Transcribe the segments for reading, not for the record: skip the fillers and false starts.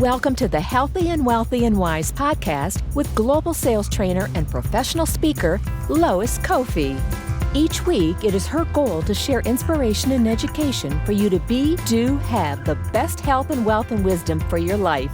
Welcome to the Healthy and Wealthy and Wise podcast with global sales trainer and professional speaker, Lois Kofi. Each week, it is her goal to share inspiration and education for you to be, do, have the best health and wealth and wisdom for your life.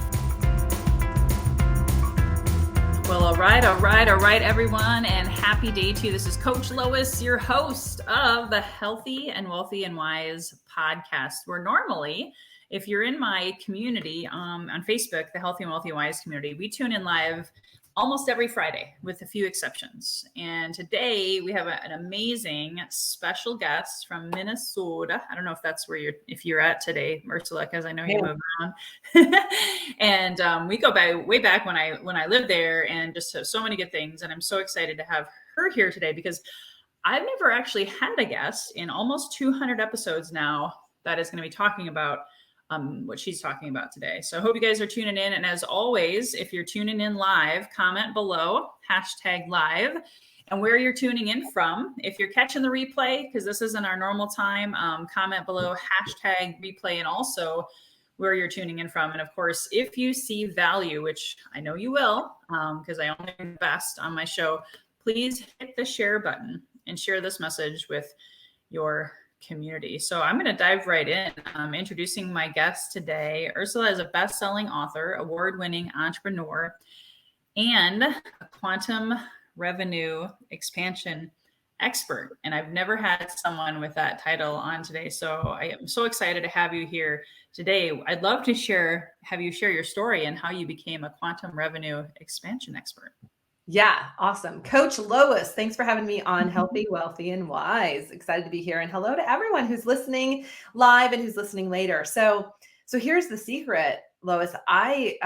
Well, all right, everyone, and happy day to you. This is Coach Lois, your host of the Healthy and Wealthy and Wise podcast, where normally, if you're in my community on Facebook, the Healthy and Wealthy and Wise community, we tune in live almost every Friday with a few exceptions. And today we have an amazing special guest from Minnesota. I don't know if that's where you're at today, Ursula, because I know you move around. And we go way back when I lived there, and just so many good things. And I'm so excited to have her here today because I've never actually had a guest in almost 200 episodes now that is going to be talking about what she's talking about today. So I hope you guys are tuning in. And as always, if you're tuning in live, comment below, #live, and where you're tuning in from. If you're catching the replay, because this isn't our normal time, comment below, #replay, and also where you're tuning in from. And of course, if you see value, which I know you will, because I only invest on my show, please hit the share button and share this message with your community. So I'm going to dive right in. Introducing my guest today. Ursula is a best-selling author, award-winning entrepreneur, and a quantum revenue expansion expert. And I've never had someone with that title on today. So I am so excited to have you here today. I'd love to have you share your story and how you became a quantum revenue expansion expert. Yeah, awesome. Coach Lois, thanks for having me on Healthy, Wealthy, and Wise. Excited to be here. And hello to everyone who's listening live and who's listening later. So here's the secret, Lois. I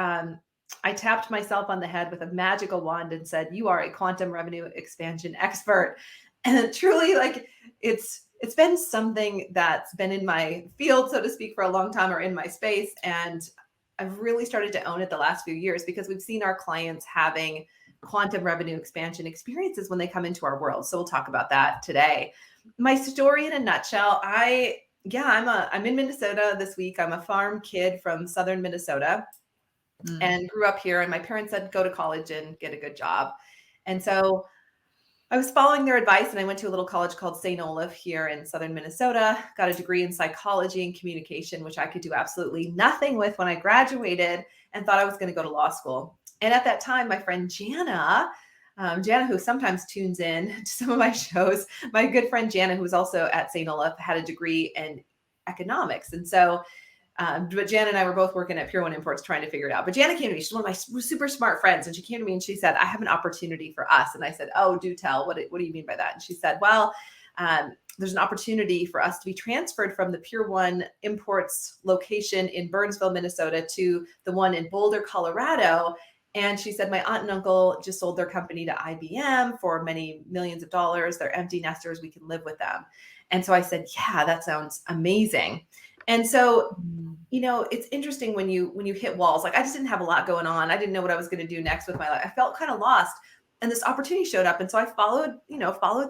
tapped myself on the head with a magical wand and said, "You are a quantum revenue expansion expert." And truly, it's been something that's been in my field, so to speak, for a long time, or in my space. And I've really started to own it the last few years because we've seen our clients having quantum revenue expansion experiences when they come into our world. So we'll talk about that today. My story in a nutshell, I'm in Minnesota this week. I'm a farm kid from southern Minnesota and grew up here. And my parents said, go to college and get a good job. And so I was following their advice, and I went to a little college called St. Olaf here in southern Minnesota, got a degree in psychology and communication, which I could do absolutely nothing with when I graduated, and thought I was going to go to law school. And at that time, my friend Jana, who sometimes tunes in to some of my shows, my good friend Jana, who was also at St. Olaf, had a degree in economics. And so, but Jana and I were both working at Pure One Imports trying to figure it out. But Jana came to me. She's one of my super smart friends. And she came to me and she said, I have an opportunity for us. And I said, oh, do tell. What do you mean by that? And she said, well, there's an opportunity for us to be transferred from the Pure One Imports location in Burnsville, Minnesota, to the one in Boulder, Colorado. And she said, my aunt and uncle just sold their company to IBM for many millions of dollars. They're empty nesters. We can live with them. And so I said, yeah, that sounds amazing. And so, it's interesting when you hit walls. Like, I just didn't have a lot going on. I didn't know what I was going to do next with my life. I felt kind of lost. And this opportunity showed up. And so I followed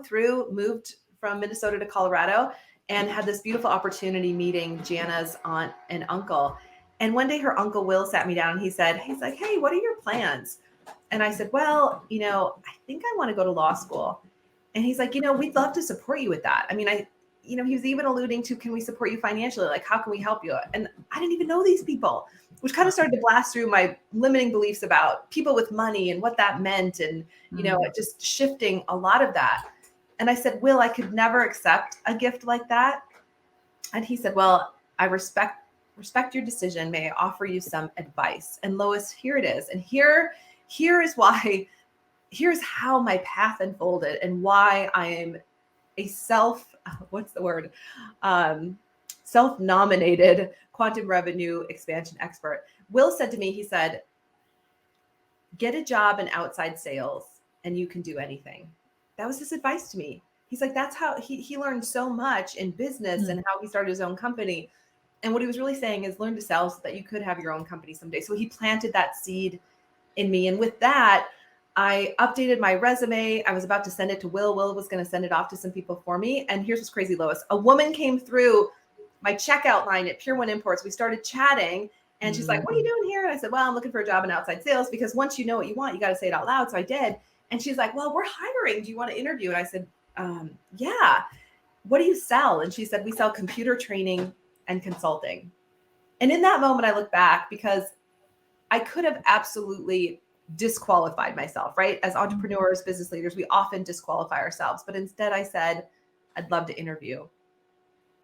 through, moved from Minnesota to Colorado, and had this beautiful opportunity meeting Jana's aunt and uncle. And one day her uncle Will sat me down and he's like, hey, what are your plans? And I said, well, I think I want to go to law school. And he's like, we'd love to support you with that. I mean, he was even alluding to, can we support you financially? Like, how can we help you? And I didn't even know these people, which kind of started to blast through my limiting beliefs about people with money and what that meant. And, just shifting a lot of that. And I said, Will, I could never accept a gift like that. And he said, well, I respect your decision. May I offer you some advice? And Lois, here it is. And here's how my path unfolded and why I am a self-nominated quantum revenue expansion expert. Will said to me, he said, get a job in outside sales and you can do anything. That was his advice to me. He's like, that's how he learned so much in business and how he started his own company. And what he was really saying is learn to sell so that you could have your own company someday. So he planted that seed in me. And with that, I updated my resume. I was about to send it to Will. Will was going to send it off to some people for me. And here's what's crazy, Lois. A woman came through my checkout line at Pure One Imports. We started chatting And she's like, what are you doing here? And I said, well, I'm looking for a job in outside sales, because once you know what you want, you got to say it out loud. So I did. And she's like, well, we're hiring. Do you want to interview? And I said, yeah. What do you sell? And she said, we sell computer training and consulting. And in that moment, I look back, because I could have absolutely disqualified myself, right? As entrepreneurs, business leaders, we often disqualify ourselves. But instead I said, I'd love to interview.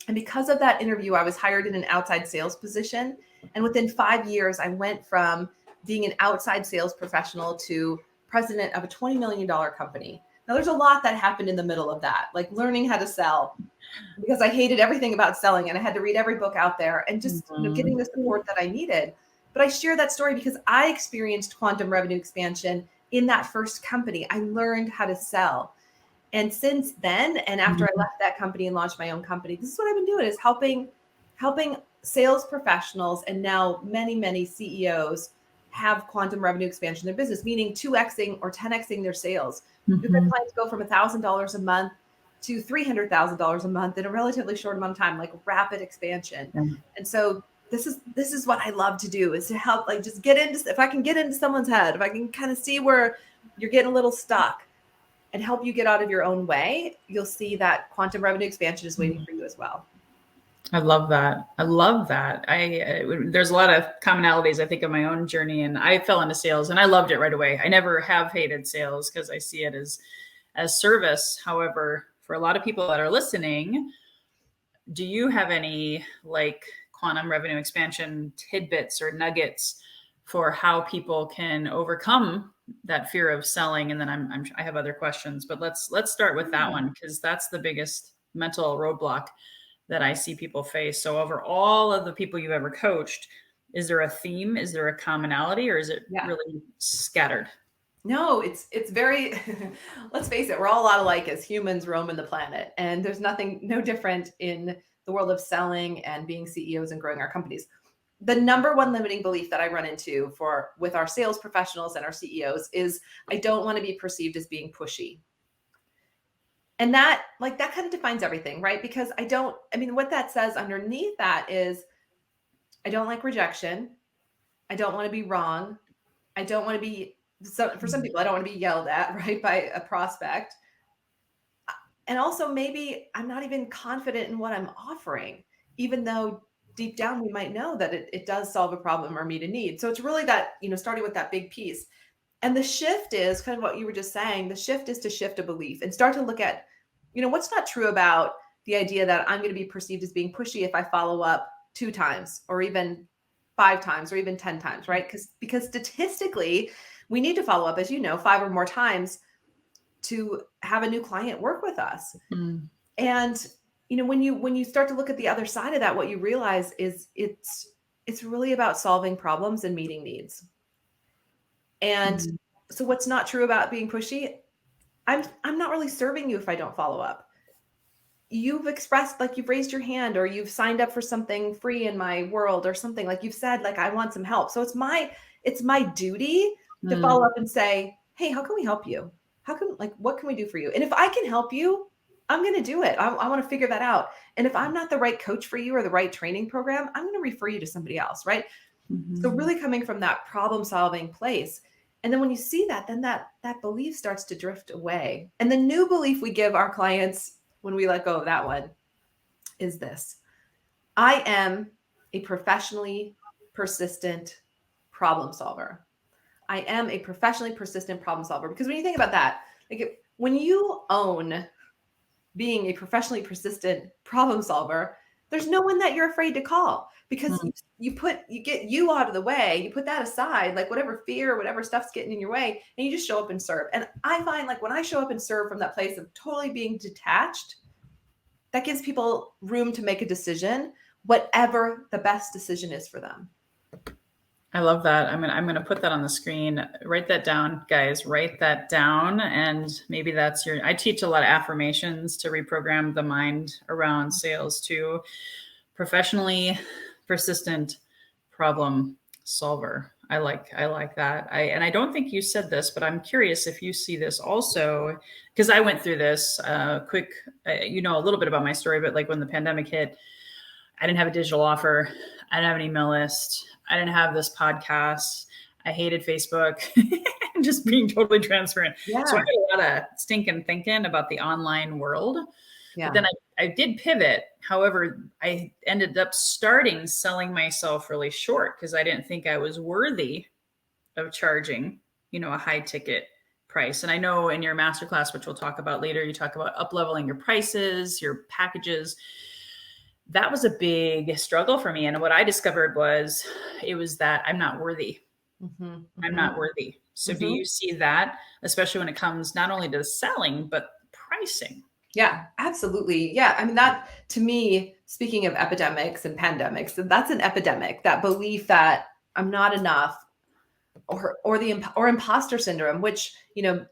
And because of that interview, I was hired in an outside sales position. And within 5 years, I went from being an outside sales professional to president of a $20 million company. Now, there's a lot that happened in the middle of that, like learning how to sell, because I hated everything about selling and I had to read every book out there and just getting the support that I needed. But I share that story because I experienced quantum revenue expansion in that first company. I learned how to sell. And since then, and after I left that company and launched my own company, this is what I've been doing, is helping sales professionals, and now many CEOs have quantum revenue expansion in their business, meaning 2xing or 10xing their sales. We've had clients go from $1,000 a month to $300,000 a month in a relatively short amount of time, like rapid expansion. And so this is what I love to do, is to help, like, just get into, if I can get into someone's head, if I can kind of see where you're getting a little stuck and help you get out of your own way, you'll see that quantum revenue expansion is waiting for you as well. I love that. I love that. There's a lot of commonalities, I think, of my own journey, and I fell into sales and I loved it right away. I never have hated sales because I see it as service. However, for a lot of people that are listening, do you have any like quantum revenue expansion tidbits or nuggets for how people can overcome that fear of selling? And then I have other questions, but let's start with that one, because that's the biggest mental roadblock that I see people face. So over all of the people you've ever coached, is there a theme? Is there a commonality, or is it really scattered? No, it's very, let's face it, we're all a lot alike as humans roaming the planet. And there's no different in the world of selling and being CEOs and growing our companies. The number one limiting belief that I run into with our sales professionals and our CEOs is, I don't want to be perceived as being pushy. And that kind of defines everything, right? Because what that says underneath that is, I don't like rejection. I don't want to be wrong. I don't want to be, for some people, I don't want to be yelled at, right, by a prospect. And also maybe I'm not even confident in what I'm offering, even though deep down we might know that it does solve a problem or meet a need. So it's really that, starting with that big piece. And the shift is kind of what you were just saying. The shift is to shift a belief and start to look at, what's not true about the idea that I'm going to be perceived as being pushy if I follow up 2 times or even 5 times or even 10 times, right? Because statistically, we need to follow up, as 5 or more times to have a new client work with us. And, when you start to look at the other side of that, what you realize is it's really about solving problems and meeting needs. And so what's not true about being pushy? I'm not really serving you if I don't follow up. You've expressed, like, you've raised your hand, or you've signed up for something free in my world, or something, like you've said, like, I want some help. So it's my duty to follow up and say, hey, how can we help you? What can we do for you? And if I can help you, I'm going to do it. I want to figure that out. And if I'm not the right coach for you or the right training program, I'm going to refer you to somebody else, right? So really coming from that problem solving place. And then when you see that, then that belief starts to drift away. And the new belief we give our clients when we let go of that one is this: I am a professionally persistent problem solver. I am a professionally persistent problem solver. Because when you think about that, like, when you own being a professionally persistent problem solver, there's no one that you're afraid to call, because you get you out of the way, you put that aside, like whatever fear, whatever stuff's getting in your way, and you just show up and serve. And I find, like, when I show up and serve from that place of totally being detached, that gives people room to make a decision, whatever the best decision is for them. I love that. I'm going to put that on the screen. Write that down, guys. Write that down. And maybe that's I teach a lot of affirmations to reprogram the mind around sales too. Professionally persistent problem solver. I like that. And I don't think you said this, but I'm curious if you see this also, because I went through this quick, a little bit about my story, but like when the pandemic hit, I didn't have a digital offer. I didn't have an email list. I didn't have this podcast. I hated Facebook. Just being totally transparent. Yeah. So I had a lot of stinking thinking about the online world. Yeah. But then I did pivot. However, I ended up selling myself really short because I didn't think I was worthy of charging, a high ticket price. And I know in your masterclass, which we'll talk about later, you talk about up-leveling your prices, your packages. That was a big struggle for me. And what I discovered was that I'm not worthy. I'm not worthy. So do you see that, especially when it comes not only to selling, but pricing? Yeah, absolutely. Yeah. I mean, that to me, speaking of epidemics and pandemics, that's an epidemic, that belief that I'm not enough, or imposter syndrome, which,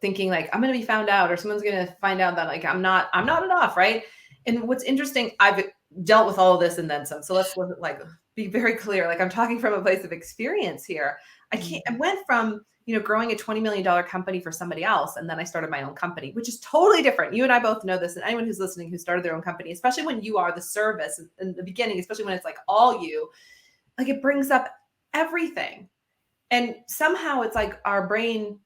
thinking like I'm going to be found out, or someone's going to find out that like I'm not enough. Right. And what's interesting, I've dealt with all of this and then some. So let's like be very clear. Like I'm talking from a place of experience here. I went from, growing a $20 million company for somebody else. And then I started my own company, which is totally different. You and I both know this. And anyone who's listening who started their own company, especially when you are the service in the beginning, especially when it's like all you, like it brings up everything. And somehow it's like our brain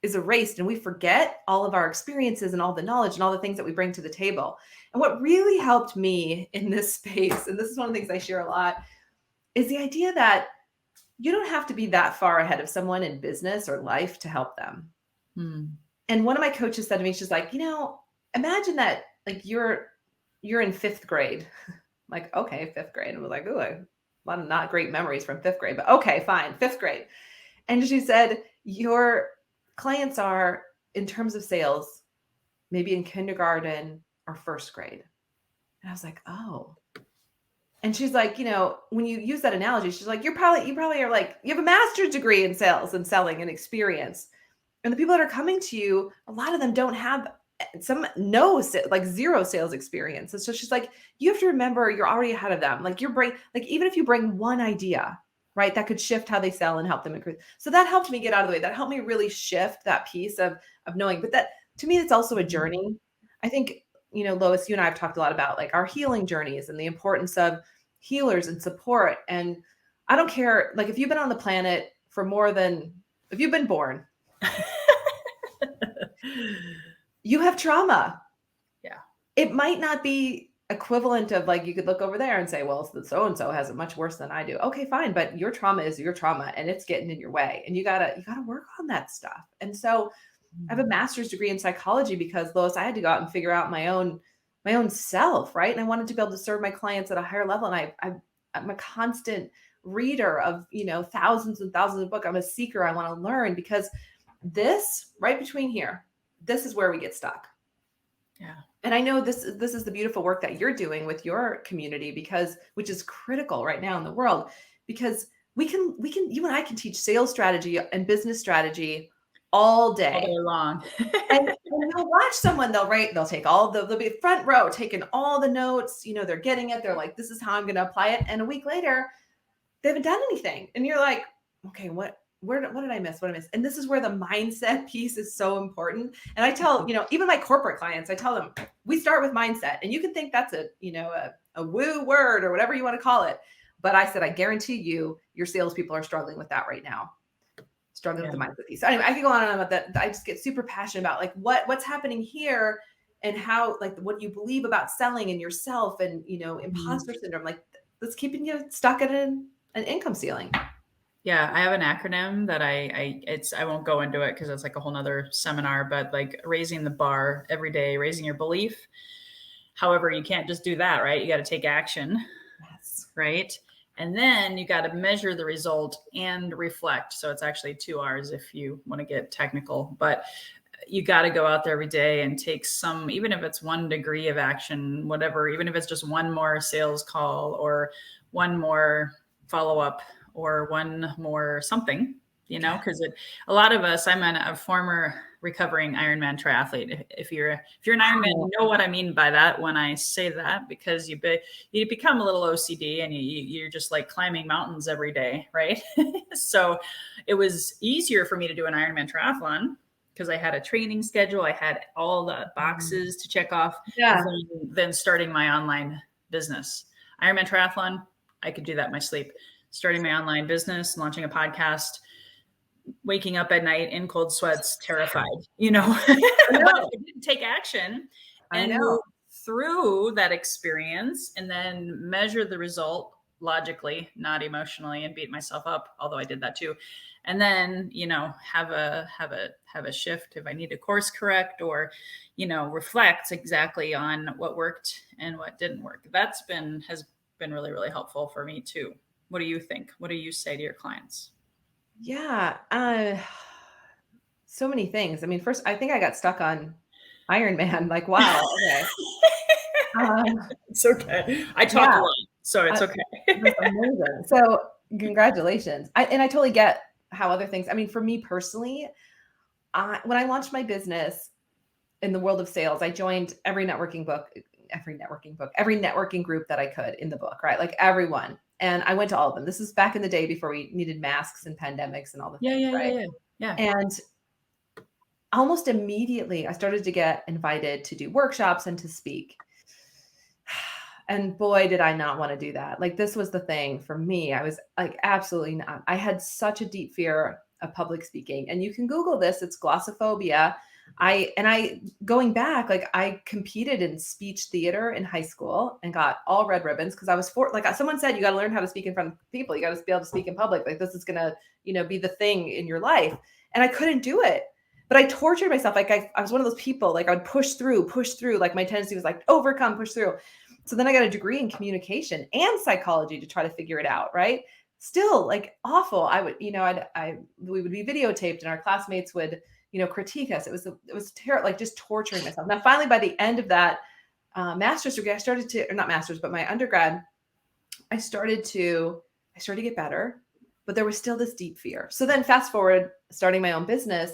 is erased and we forget all of our experiences and all the knowledge and all the things that we bring to the table. And what really helped me in this space, and this is one of the things I share a lot, is the idea that you don't have to be that far ahead of someone in business or life to help them. And one of my coaches said to me, she's like, imagine that like you're in fifth grade. I'm like, okay, fifth grade. And I was like, ooh, a lot of not great memories from fifth grade, but okay, fine, fifth grade. And she said, your clients are, in terms of sales, maybe in kindergarten or first grade. And I was like, oh. And she's like, when you use that analogy, she's like, you probably are like, you have a master's degree in sales and selling and experience. And the people that are coming to you, a lot of them don't have zero sales experience. And so she's like, you have to remember you're already ahead of them. Like your brain, like even if you bring one idea, right, that could shift how they sell and help them increase. So that helped me get out of the way. That helped me really shift that piece of knowing. But that, to me, it's also a journey. I think, Lois, you and I have talked a lot about like our healing journeys and the importance of healers and support. And I don't care, like if you've been on the planet for if you've been born, you have trauma. Yeah. It might not be equivalent of like, you could look over there and say, well, so-and-so has it much worse than I do. Okay, fine. But your trauma is your trauma and it's getting in your way and you gotta work on that stuff. And so I have a master's degree in psychology because, Lois, I had to go out and figure out my own self, right? And I wanted to be able to serve my clients at a higher level. And I'm a constant reader of, thousands and thousands of books. I'm a seeker. I want to learn, because this right between here, this is where we get stuck. Yeah. And I know this is the beautiful work that you're doing with your community, which is critical right now in the world, because we can, you and I can teach sales strategy and business strategy all day long. and you'll watch someone, they'll take they'll be front row, taking all the notes, they're getting it. They're like, this is how I'm going to apply it. And a week later, they haven't done anything. And you're like, okay, what did I miss? And this is where the mindset piece is so important. And I tell, even my corporate clients, I tell them, we start with mindset, and you can think that's a woo word or whatever you want to call it. But I said, I guarantee you, your salespeople are struggling with that right now. Struggling with the mindset piece. So anyway, I could go on and on about that. I just get super passionate about like what's happening here and how, like, what you believe about selling and yourself and, imposter syndrome, like that's keeping you stuck at an income ceiling. Yeah. I have an acronym that I won't go into it because it's like a whole nother seminar, but like raising the bar every day, raising your belief. However, you can't just do that, right? You got to take action. Yes. Right. And then you got to measure the result and reflect. So it's actually 2 R's if you want to get technical, but you got to go out there every day and take some, even if it's 1 degree of action, whatever, even if it's just 1 more sales call or 1 more follow-up or 1 more something, because a lot of us, I'm a former recovering Ironman triathlete. If you're an Ironman, you know what I mean by that when I say that, because you become a little OCD and you're just like climbing mountains every day, right? So it was easier for me to do an Ironman triathlon because I had a training schedule. I had all the boxes to check off than starting my online business. Ironman triathlon, I could do that in my sleep. Starting my online business, launching a podcast, waking up at night in cold sweats, terrified, but if I didn't take action and move through that experience and then measure the result logically, not emotionally, and beat myself up, although I did that too. And then, have a shift if I need to course correct or, reflect exactly on what worked and what didn't work. Has been really, really helpful for me too. What do you think? What do you say to your clients? Yeah. So many things. I mean, first, I think I got stuck on Iron Man. Like, wow. Okay. It's okay. I talk a lot, so it's okay. That's amazing. So congratulations. I totally get how other things, I mean, for me personally, when I launched my business in the world of sales, I joined every networking group that I could in the book, right? Like everyone. And I went to all of them. This is back in the day before we needed masks and pandemics and all the things, right? Yeah. And almost immediately I started to get invited to do workshops and to speak. And boy, did I not want to do that. Like, this was the thing for me. I was like, absolutely not. I had such a deep fear of public speaking. And you can Google this, it's glossophobia. Going back, like, I competed in speech theater in high school and got all red ribbons because I was like someone said, you got to learn how to speak in front of people. You got to be able to speak in public. Like, this is going to, be the thing in your life. And I couldn't do it. But I tortured myself. Like, I was one of those people, like, I'd push through. Like, my tendency was like, overcome, push through. So then I got a degree in communication and psychology to try to figure it out. Right. Still, like, awful. I would, we would be videotaped and our classmates would, critique us. It was terrible, like, just torturing myself. Now, finally, by the end of that master's degree, not master's, but my undergrad, I started to get better, but there was still this deep fear. So then fast forward, starting my own business,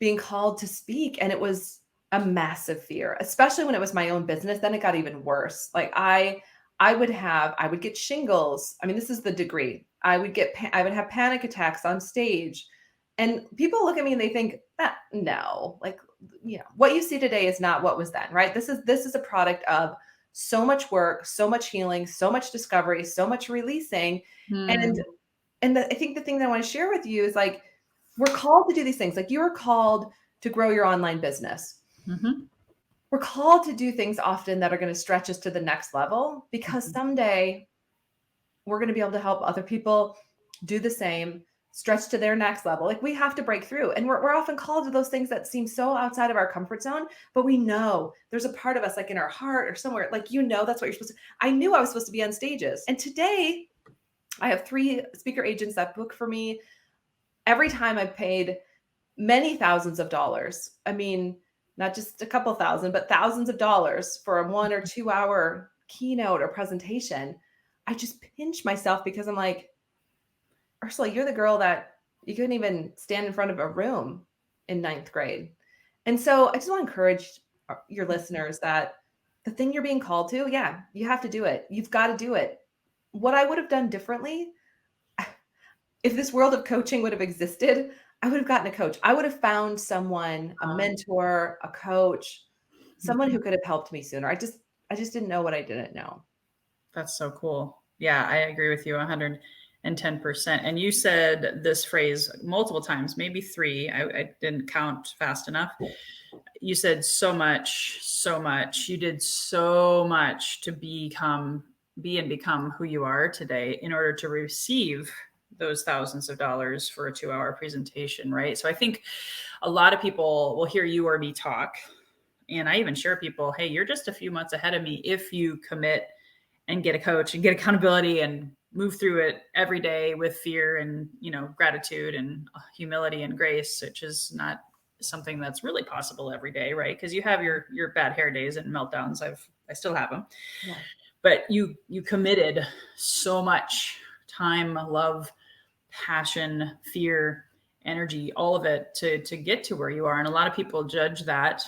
being called to speak. And it was a massive fear, especially when it was my own business. Then it got even worse. Like, I would get shingles. I mean, this is the degree. I would have panic attacks on stage, and people look at me and they think, no, like, what you see today is not what was then, right? This is a product of so much work, so much healing, so much discovery, so much releasing. And I think the thing that I want to share with you is, like, we're called to do these things. Like, you're called to grow your online business. Mm-hmm. We're called to do things often that are going to stretch us to the next level, because someday we're going to be able to help other people do the same, stretch to their next level. Like, we have to break through. And we're often called to those things that seem so outside of our comfort zone, but we know there's a part of us, like in our heart or somewhere, like, that's what you're supposed to. I knew I was supposed to be on stages. And today I have 3 speaker agents that book for me. Every time I've paid many thousands of dollars. I mean, not just a couple thousand, but thousands of dollars for a 1 or 2 hour keynote or presentation. I just pinch myself because I'm like, Ursula, you're the girl that you couldn't even stand in front of a room in 9th grade. And so I just want to encourage your listeners that the thing you're being called to, you have to do it. You've got to do it. What I would have done differently, if this world of coaching would have existed, I would have gotten a coach. I would have found someone, a mentor, a coach, someone who could have helped me sooner. I just didn't know what I didn't know. That's so cool. Yeah, I agree with you 110%. And you said this phrase multiple times, maybe 3. I didn't count fast enough. You said so much. You did so much to be and become who you are today in order to receive those thousands of dollars for a 2-hour presentation, right? So I think a lot of people will hear you or me talk. And I even share people, hey, you're just a few months ahead of me if you commit and get a coach and get accountability and move through it every day with fear and, gratitude and humility and grace, which is not something that's really possible every day, right? Because you have your bad hair days and meltdowns. I still have them. Yeah. But you committed so much time, love, passion, fear, energy, all of it to get to where you are. And a lot of people judge that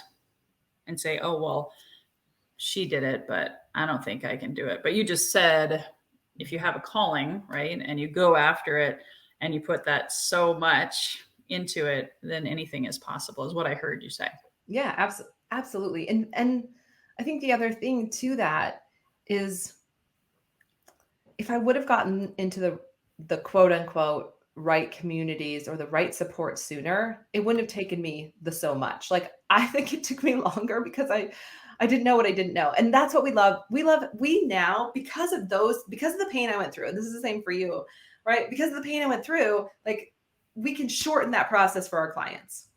and say, oh, well, she did it, but I don't think I can do it. But you just said, if you have a calling, right, and you go after it and you put that so much into it, then anything is possible, is what I heard you say. Yeah, absolutely. And I think the other thing to that is if I would have gotten into the quote unquote right communities or the right support sooner, it wouldn't have taken me so much. Like, I think it took me longer because I didn't know what I didn't know. And that's what we love. We now, because of the pain I went through, and this is the same for you, right? Because of the pain I went through, like, we can shorten that process for our clients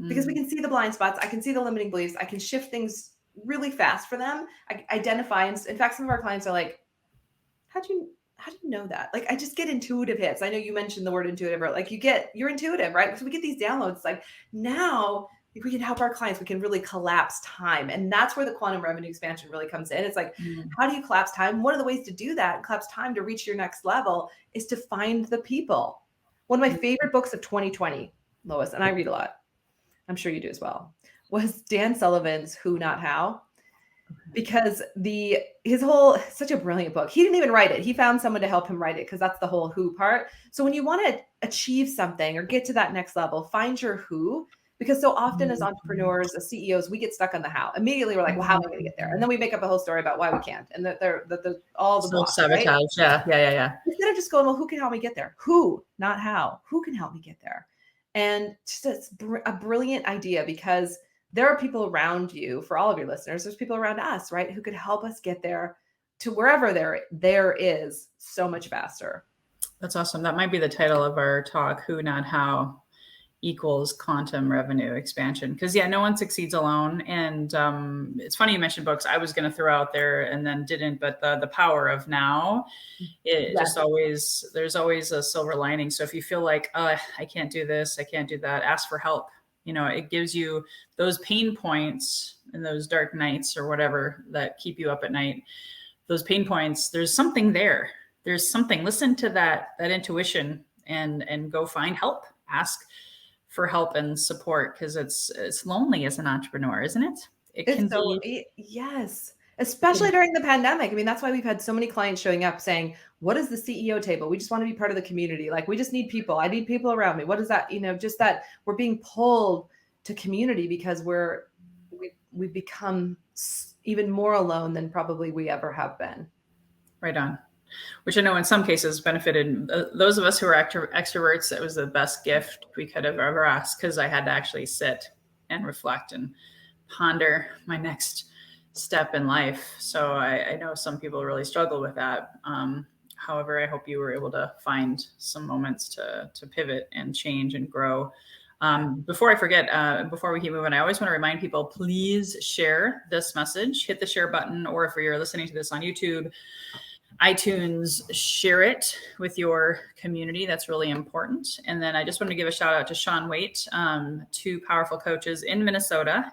because we can see the blind spots. I can see the limiting beliefs. I can shift things really fast for them. I identify. In fact, some of our clients are like, how do you know that? Like, I just get intuitive hits. I know you mentioned the word intuitive, or like you're intuitive, right? So we get these downloads. Like, now, if we can help our clients, we can really collapse time. And that's where the quantum revenue expansion really comes in. It's like, how do you collapse time? One of the ways to do that, collapse time to reach your next level, is to find the people. One of my favorite books of 2020, Lois, and I read a lot, I'm sure you do as well, was Dan Sullivan's Who Not How. Because such a brilliant book. He didn't even write it. He found someone to help him write it, because that's the whole who part. So when you want to achieve something or get to that next level, find your who. Because so often as entrepreneurs, as CEOs, we get stuck on the how. Immediately we're like, well, how am I going to get there? And then we make up a whole story about why we can't, and that all the blocks, sabotage. Right? Yeah. Instead of just going, well, who can help me get there? Who, not how. Who can help me get there? And just a brilliant idea, because there are people around you. For all of your listeners, there's people around us, right, who could help us get there to wherever there is so much faster. That's awesome. That might be the title of our talk, Who Not How equals quantum revenue expansion. Because no one succeeds alone. And it's funny you mentioned books. I was going to throw out there and then didn't, but the power of now, there's always a silver lining. So if you feel like, I can't do this, I can't do that, ask for help. It gives you those pain points and those dark nights or whatever that keep you up at night. Those pain points, there's something there. There's something. Listen to that intuition and go find help. Ask for help and support, because it's lonely as an entrepreneur, isn't it? Yes. Especially during the pandemic. I mean, that's why we've had so many clients showing up saying, what is the CEO table? We just want to be part of the community. Like, we just need people. I need people around me. What is that? Just that we're being pulled to community because we've become even more alone than probably we ever have been. Right on. Which I know in some cases benefited those of us who are extroverts. It was the best gift we could have ever asked, because I had to actually sit and reflect and ponder my next step in life. So I know some people really struggle with that. However, I hope you were able to find some moments to pivot and change and grow. Before I forget, before we keep moving, I always want to remind people, please share this message, hit the share button, or if you're listening to this on YouTube, iTunes, share it with your community. That's really important. And then I just want to give a shout out to Sean Waite, two powerful coaches in Minnesota,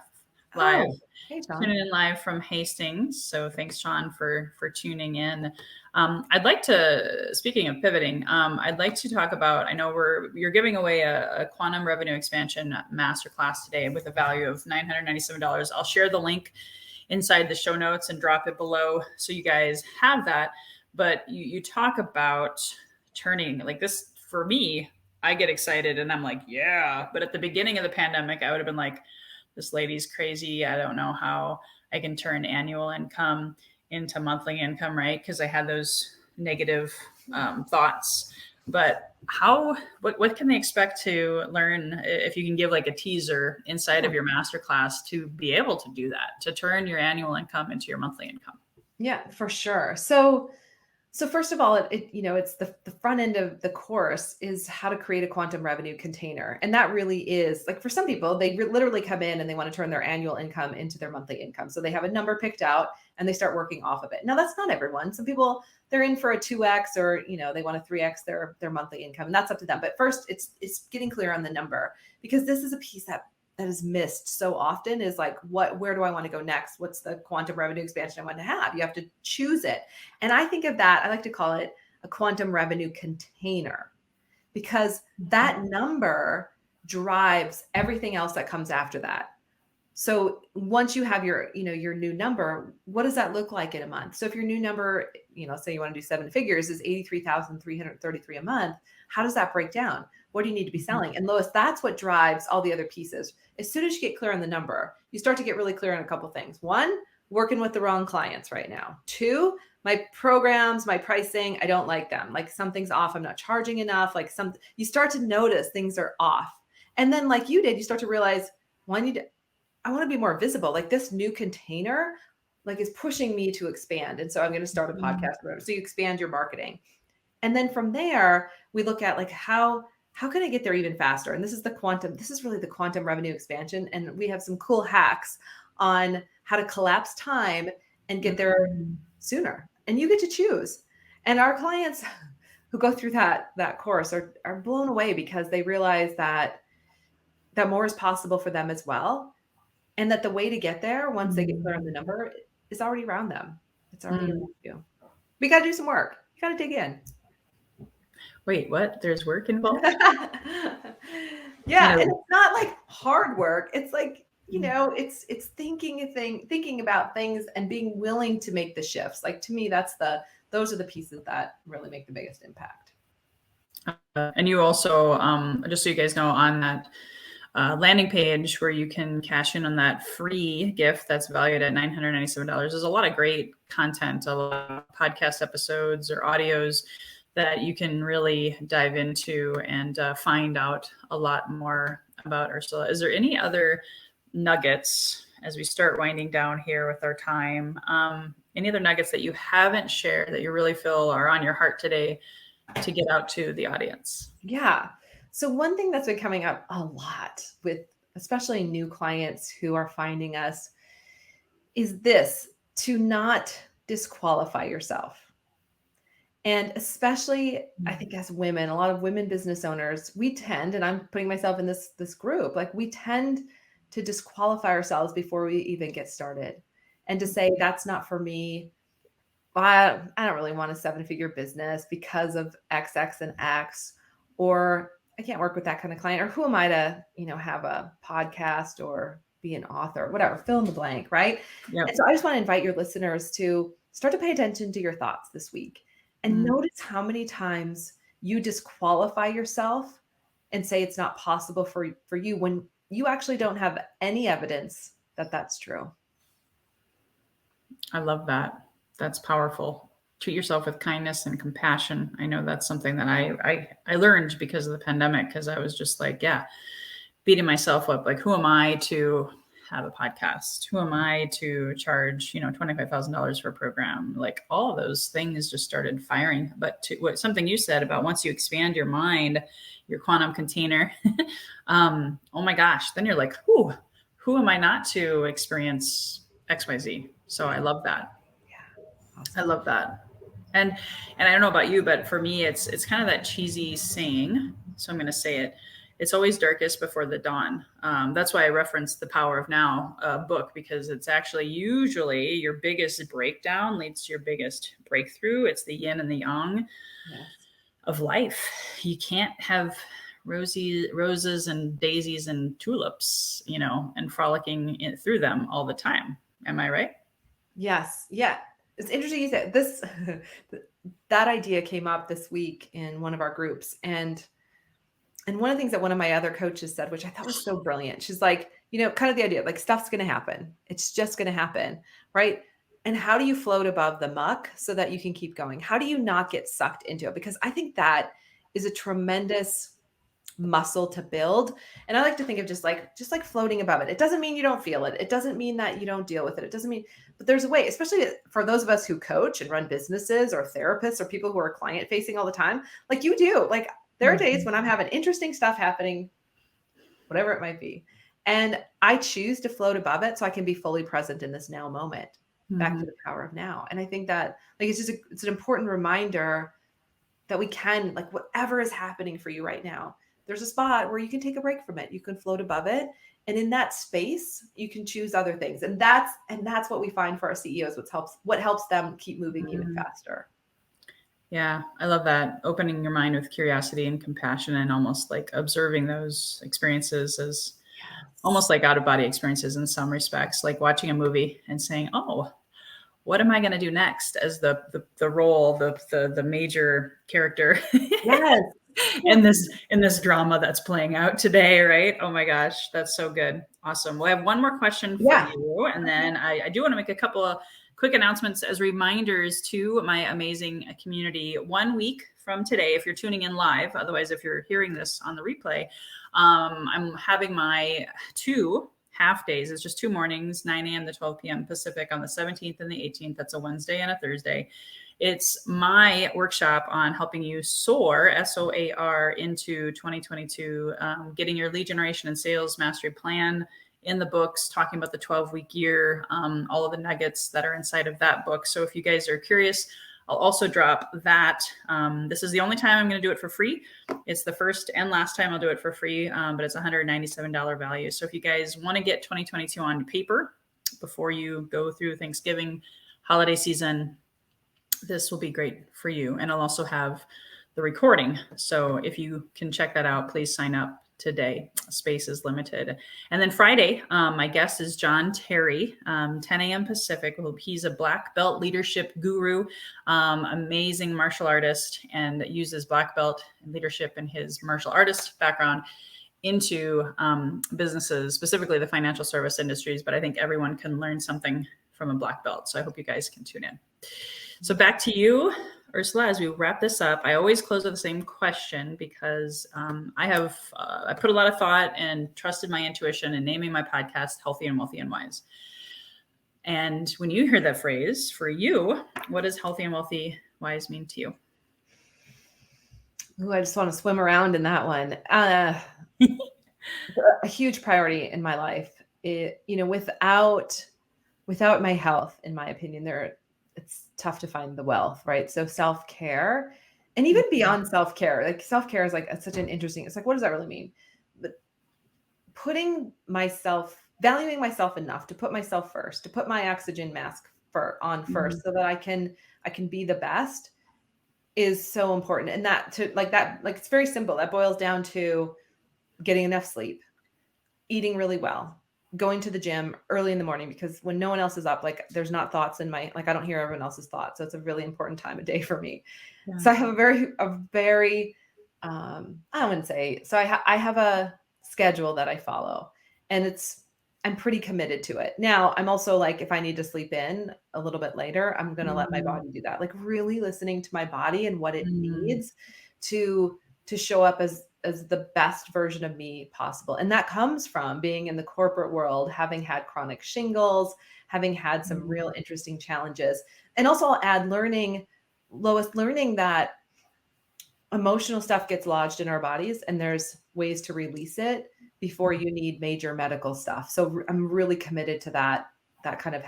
live. Hey, Sean. Tuning in live from Hastings. So thanks, Sean, for tuning in. I'd like to, speaking of pivoting, I'd like to talk about, I know you're giving away a quantum revenue expansion masterclass today with a value of $997. I'll share the link inside the show notes and drop it below so you guys have that. But you talk about turning, like, this, for me, I get excited and I'm like, yeah. But at the beginning of the pandemic, I would have been like, this lady's crazy. I don't know how I can turn annual income into monthly income, right? Because I had those negative thoughts. But what can they expect to learn, if you can give like a teaser inside of your masterclass, to be able to do that, to turn your annual income into your monthly income? Yeah, for sure. So first of all, it's the front end of the course is how to create a quantum revenue container. And that really is, like, for some people, they literally come in and they want to turn their annual income into their monthly income. So they have a number picked out and they start working off of it. Now, that's not everyone. Some people, they're in for a 2x, or, they want to 3x their monthly income, and that's up to them. But first, it's getting clear on the number, because this is a piece that is missed so often, is like, where do I want to go next? What's the quantum revenue expansion I want to have? You have to choose it. And I think of that, I like to call it a quantum revenue container, because that number drives everything else that comes after that. So once you have your new number, what does that look like in a month? So if your new number, say you want to do 7 figures, is $83,333 a month, how does that break down? What do you need to be selling? And Lois, that's what drives all the other pieces. As soon as you get clear on the number, you start to get really clear on a couple of things. One, working with the wrong clients right now. 2, my programs, my pricing, I don't like them. Like something's off. I'm not charging enough. Like you start to notice things are off. And then like you did, you start to realize, well, I want to be more visible. Like this new container, like is pushing me to expand. And so I'm going to start a podcast. So you expand your marketing. And then from there, we look at like, how can I get there even faster? And this is really the quantum revenue expansion. And we have some cool hacks on how to collapse time and get there sooner. And you get to choose. And our clients who go through that course are blown away because they realize that more is possible for them as well. And that the way to get there, once they get clear on the number, is already around them. It's already around you. We got to do some work. You got to dig in. Wait, what? There's work involved? Yeah. And it's not like hard work. It's like, it's thinking about things and being willing to make the shifts. Like to me, those are the pieces that really make the biggest impact. And you also, just so you guys know, on that landing page where you can cash in on that free gift that's valued at $997. There's a lot of great content, a lot of podcast episodes or audios that you can really dive into and find out a lot more about Ursula. Is there any other nuggets as we start winding down here with our time? Any other nuggets that you haven't shared that you really feel are on your heart today to get out to the audience? Yeah. So one thing that's been coming up a lot with especially new clients who are finding us is this: to not disqualify yourself. And especially, I think as women, a lot of women business owners, we tend, and I'm putting myself in this group, like we tend to disqualify ourselves before we even get started and to say, that's not for me. I don't really want a 7-figure business because of X, X, and X, or I can't work with that kind of client, or who am I to, have a podcast or be an author, whatever, fill in the blank, right? Yep. And so I just want to invite your listeners to start to pay attention to your thoughts this week and notice how many times you disqualify yourself and say it's not possible for you when you actually don't have any evidence that that's true. I love that. That's powerful. Treat yourself with kindness and compassion. I know that's something that I learned because of the pandemic, because I was just like, beating myself up. Like, who am I to have a podcast? Who am I to charge, $25,000 for a program? Like all of those things just started firing. But something you said about once you expand your mind, your quantum container, oh my gosh, then you're like, who am I not to experience XYZ? So I love that. Yeah. Awesome. I love that. And I don't know about you, but for me, it's kind of that cheesy saying. So I'm going to say it. It's always darkest before the dawn. That's why I referenced The Power of Now book, because it's actually usually your biggest breakdown leads to your biggest breakthrough. It's the yin and the yang of life. You can't have roses and daisies and tulips, and frolicking through them all the time. Am I right? Yes. Yeah. It's interesting you said this. That idea came up this week in one of our groups, and one of the things that one of my other coaches said, which I thought was so brilliant, she's like, kind of the idea, like stuff's going to happen. It's just going to happen, right? And how do you float above the muck so that you can keep going? How do you not get sucked into it? Because I think that is a tremendous muscle to build. And I like to think of just like floating above it. It doesn't mean you don't feel it. It doesn't mean that you don't deal with it. It doesn't mean, but there's a way, especially for those of us who coach and run businesses or therapists or people who are client facing all the time, like you do. Like there are days when I'm having interesting stuff happening, whatever it might be. And I choose to float above it so I can be fully present in this now moment, back to the power of now. And I think that like, it's an important reminder that we can, like whatever is happening for you right now, there's a spot where you can take a break from it. You can float above it. And in that space, you can choose other things. And that's what we find for our CEOs, what helps them keep moving even faster. Yeah, I love that. Opening your mind with curiosity and compassion, and almost like observing those experiences as almost like out-of-body experiences in some respects, like watching a movie and saying, oh, what am I going to do next as the role, the major character? Yes. in this drama that's playing out today, right? Oh my gosh, that's so good. Awesome. Well, I have one more question for you, and then I do want to make a couple of quick announcements as reminders to my amazing community. 1 week from today, if you're tuning in live, otherwise, if you're hearing this on the replay, I'm having my 2 half days. It's just 2 mornings, 9 a.m. to 12 p.m. Pacific on the 17th and the 18th. That's a Wednesday and a Thursday. It's my workshop on helping you soar, SOAR, into 2022, getting your lead generation and sales mastery plan in the books, talking about the 12-week year, all of the nuggets that are inside of that book. So if you guys are curious, I'll also drop that. This is the only time I'm going to do it for free. It's the first and last time I'll do it for free, but it's $197 value. So if you guys want to get 2022 on paper before you go through Thanksgiving, holiday season, this will be great for you. And I'll also have the recording. So if you can check that out, please sign up today. Space is limited. And then Friday, my guest is John Terry, 10 a.m. Pacific. He's a black belt leadership guru, amazing martial artist, and uses black belt and leadership in his martial artist background into businesses, specifically the financial service industries. But I think everyone can learn something from a black belt. So I hope you guys can tune in. So back to you, Ursula, as we wrap this up. I always close with the same question because I put a lot of thought and trusted my intuition in naming my podcast Healthy and Wealthy and Wise. And when you hear that phrase, for you, what does healthy and wealthy wise mean to you? Ooh, I just want to swim around in that one. A huge priority in my life. Without my health, in my opinion, it's tough to find the wealth, right? So self-care, and even beyond self-care, like self-care is like such an interesting, it's like, what does that really mean? But valuing myself enough to put myself first, to put my oxygen mask on first, so that I can be the best, is so important. And it's very simple. That boils down to getting enough sleep, eating really well, going to the gym early in the morning, because when no one else is up, like there's not thoughts in my, like I don't hear everyone else's thoughts. So it's a really important time of day for me. Yeah. So I have I have a schedule that I follow, and I'm pretty committed to it. Now I'm also like, if I need to sleep in a little bit later, I'm going to let my body do that. Like really listening to my body and what it needs to show up as the best version of me possible. And that comes from being in the corporate world, having had chronic shingles, having had some real interesting challenges. And also I'll add Lois, learning that emotional stuff gets lodged in our bodies, and there's ways to release it before you need major medical stuff. So I'm really committed to that kind of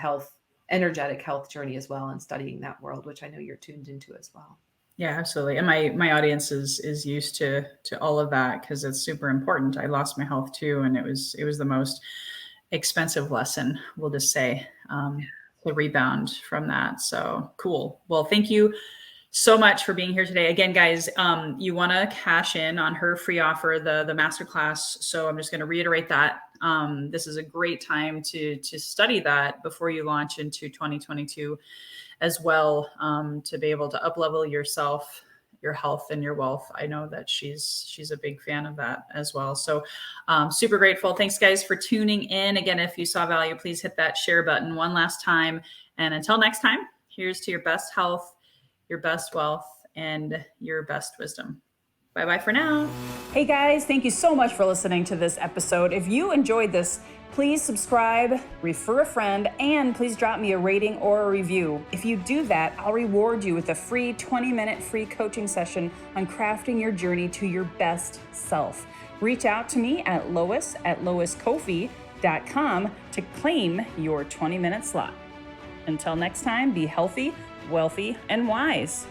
energetic health journey as well, and studying that world, which I know you're tuned into as well. Yeah, absolutely. And my audience is used to all of that, because it's super important. I lost my health too, and it was the most expensive lesson, we'll just say, to rebound from that. So cool. Well, thank you so much for being here today. Again, guys, you want to cash in on her free offer, the masterclass. So I'm just going to reiterate that. This is a great time to study that before you launch into 2022 as well, to be able to UpLevel yourself, your health, and your wealth. I know that she's a big fan of that as well. So super grateful. Thanks, guys, for tuning in. Again, if you saw value, please hit that share button one last time. And until next time, here's to your best health, your best wealth, and your best wisdom. Bye-bye for now. Hey guys, thank you so much for listening to this episode. If you enjoyed this, please subscribe, refer a friend, and please drop me a rating or a review. If you do that, I'll reward you with a free 20-minute free coaching session on crafting your journey to your best self. Reach out to me at lois@loiscoffee.com to claim your 20-minute slot. Until next time, be healthy, wealthy, and wise.